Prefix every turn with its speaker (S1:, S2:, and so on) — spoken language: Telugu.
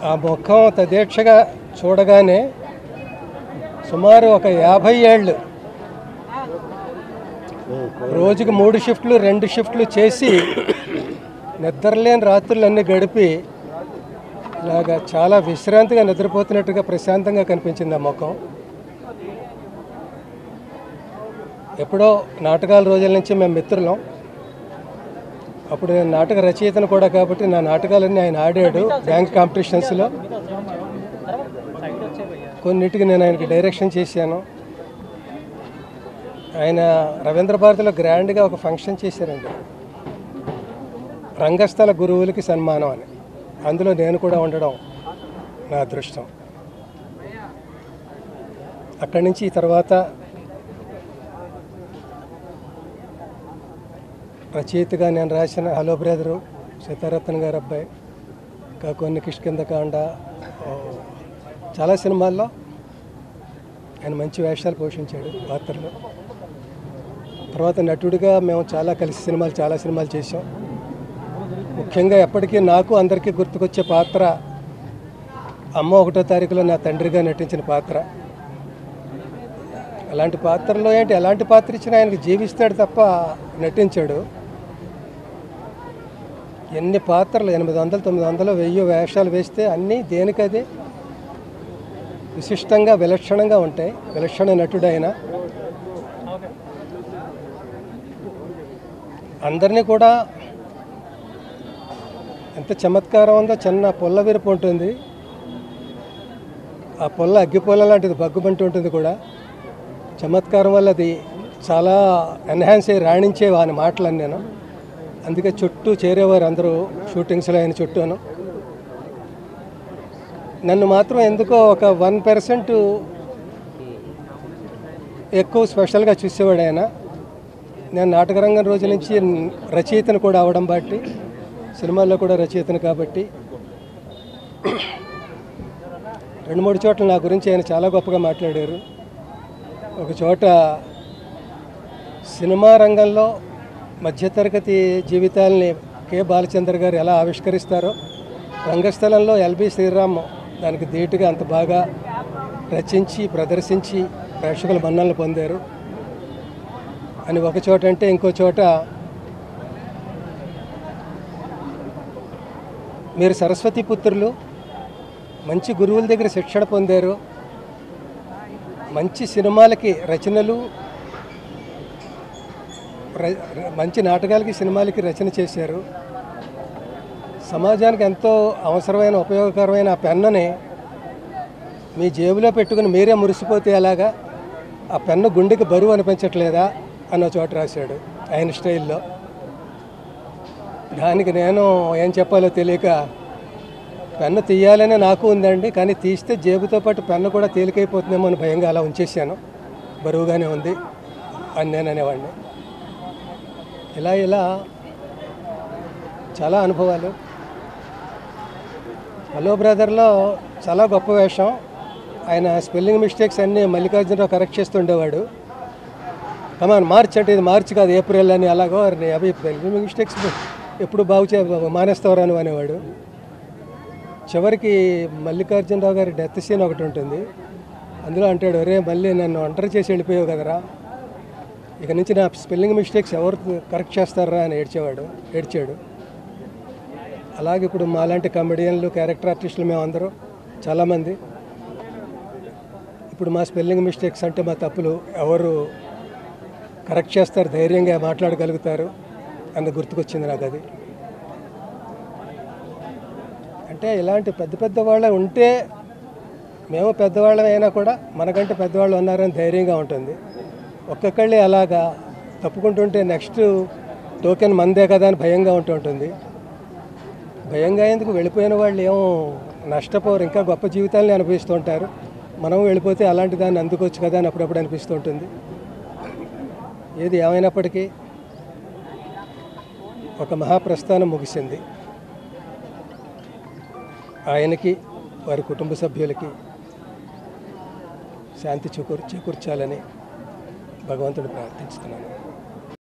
S1: ఆ ముఖం తదేక్షగా చూడగానే సుమారు ఒక 50 ఏళ్ళు రోజుకి 3 షిఫ్ట్లు 2 షిఫ్ట్లు చేసి నిద్రలేని రాత్రులన్నీ గడిపి ఇలాగా చాలా విశ్రాంతిగా నిద్రపోతున్నట్టుగా ప్రశాంతంగా కనిపించింది ఆ ముఖం. ఎప్పుడో నాటకాల రోజుల నుంచి మేము మిత్రులం. అప్పుడు నేను నాటక రచయితను కూడా కాబట్టి నా నాటకాలన్నీ ఆయన ఆడాడు బ్యాంక్ కాంపిటీషన్స్లో. కొన్నిటికి నేను ఆయనకి డైరెక్షన్ చేశాను. ఆయన రవీంద్ర భారతిలో గ్రాండ్గా ఒక ఫంక్షన్ చేశారండి, రంగస్థల గురువులకి సన్మానం అని. అందులో నేను కూడా ఉండడం నా అదృష్టం. అక్కడి నుంచి తర్వాత రచయితగా నేను రాసిన హలో బ్రదరు, సీతారత్న గారి అబ్బాయి, ఇంకా కొన్ని కిష్కిందకాండ, చాలా సినిమాల్లో ఆయన మంచి వేషాలు పోషించాడు పాత్రలు. తర్వాత నటుడిగా మేము చాలా సినిమాలు చేసాం. ముఖ్యంగా ఎప్పటికీ నాకు అందరికీ గుర్తుకొచ్చే పాత్ర అమ్మ 1వ తారీఖులో నా తండ్రిగా నటించిన పాత్ర. అలాంటి పాత్రలో ఎలాంటి పాత్ర ఇచ్చినా ఆయనకి జీవిస్తాడు తప్ప నటించాడు. ఎన్ని పాత్రలు 800, 900, 1000 వేషాలు వేస్తే అన్నీ దేనికది విశిష్టంగా విలక్షణంగా ఉంటాయి. విలక్షణ నటుడైన అందరినీ కూడా ఎంత చమత్కారం ఉందో. చిన్న పొల్ల విరుపు ఉంటుంది, ఆ పొల్ల అగ్గిపొల్ల లాంటిది బగ్గుబంటి ఉంటుంది కూడా. చమత్కారం వల్ల అది చాలా ఎన్హాన్స్ అయ్యి రాణించేవి ఆయన మాటలని నేను. అందుకే చుట్టూ చేరేవారు అందరూ షూటింగ్స్లో ఆయన చుట్టూను. నన్ను మాత్రం ఎందుకో ఒక 1% ఎక్కువ స్పెషల్గా చూసేవాడు ఆయన. నేను నాటకరంగం రోజు నుంచి రచయితను కూడా అవడం బట్టి, సినిమాల్లో కూడా రచయితను కాబట్టి 2-3 చోట్ల నా గురించి ఆయన చాలా గొప్పగా మాట్లాడారు. ఒక చోట సినిమా రంగంలో మధ్యతరగతి జీవితాలని కె బాలచంద్ర గారు ఎలా ఆవిష్కరిస్తారో, రంగస్థలంలో ఎల్బి శ్రీరామ్ దానికి ధీటుగా అంత బాగా రచించి ప్రదర్శించి ప్రేక్షకుల మన్ననలు పొందారు అని ఒక చోట అంటే, ఇంకో చోట మీరు సరస్వతి పుత్రులు, మంచి గురువుల దగ్గర శిక్షణ పొందారు, మంచి సినిమాలకి రచనలు, మంచి నాటకాలకి సినిమాలకి రచన చేశారు. సమాజానికి ఎంతో అవసరమైన ఉపయోగకరమైన ఆ పెన్నుని మీ జేబులో పెట్టుకుని మీరే మురిసిపోతే ఎలాగా, ఆ పెన్ను గుండెకి బరువు అనిపించట్లేదా అన్న చోట రాశాడు ఆయన స్టైల్లో. దానికి నేను ఏం చెప్పాలో తెలియక, పెన్ను తీయాలనే నాకు ఉందండి, కానీ తీస్తే జేబుతో పాటు పెన్ను కూడా తేలికైపోతుందేమో అని భయంగా అలా ఉంచేసాను. బరువుగానే ఉంది అని నేను అనేవాడిని. ఇలా చాలా అనుభవాలు. హలో బ్రదర్లో చాలా గొప్ప వేషం. ఆయన స్పెల్లింగ్ మిస్టేక్స్ అన్నీ మల్లికార్జునరావు కరెక్ట్ చేస్తుండేవాడు. కమాన్ మార్చ్ అంటే ఇది మార్చి కాదు ఏప్రిల్ అని, అలాగో అవి స్పెల్లింగ్ మిస్టేక్స్ ఎప్పుడు మానేస్తావరా అని అనేవాడు. చివరికి మల్లికార్జునరావు గారి డెత్ సీన్ ఒకటి ఉంటుంది, అందులో అంటాడు, అరే మళ్ళీ నన్ను ఒంటరి చేసి వెళ్ళిపోయావు కదరా, ఇక నుంచి నా స్పెల్లింగ్ మిస్టేక్స్ ఎవరు కరెక్ట్ చేస్తారా అని ఏడ్చాడు. అలాగే ఇప్పుడు మాలాంటి కమెడియన్లు, క్యారెక్టర్ ఆర్టిస్టులు మేమందరూ చాలామంది ఇప్పుడు మా స్పెల్లింగ్ మిస్టేక్స్ అంటే మా తప్పులు ఎవరు కరెక్ట్ చేస్తారు, ధైర్యంగా మాట్లాడగలుగుతారు అన్న గుర్తుకొచ్చింది నాకు అది. అంటే ఇలాంటి పెద్ద వాళ్ళే ఉంటే, మేము పెద్దవాళ్ళం అయినా కూడా మనకంటే పెద్దవాళ్ళు ఉన్నారని ధైర్యంగా ఉంటుంది. ఒక్కొక్కళ్ళే అలాగా తప్పుకుంటుంటే నెక్స్ట్ టోకెన్ మందే కదా అని భయంగా ఉంటుంది. భయంగా ఎందుకు, వెళ్ళిపోయిన వాళ్ళు ఏమో నష్టపోరు, ఇంకా గొప్ప జీవితాలని అనుభవిస్తూ ఉంటారు. మనం వెళ్ళిపోతే అలాంటి దాన్ని అందుకోవచ్చు కదా అని అప్పుడప్పుడు అనిపిస్తూ ఉంటుంది. ఏది ఏమైనప్పటికీ ఒక మహాప్రస్థానం ముగిసింది. ఆయనకి, వారి కుటుంబ సభ్యులకి శాంతి చేకూర్చాలని భగవంతుడు ప్రార్థిస్తున్నాను.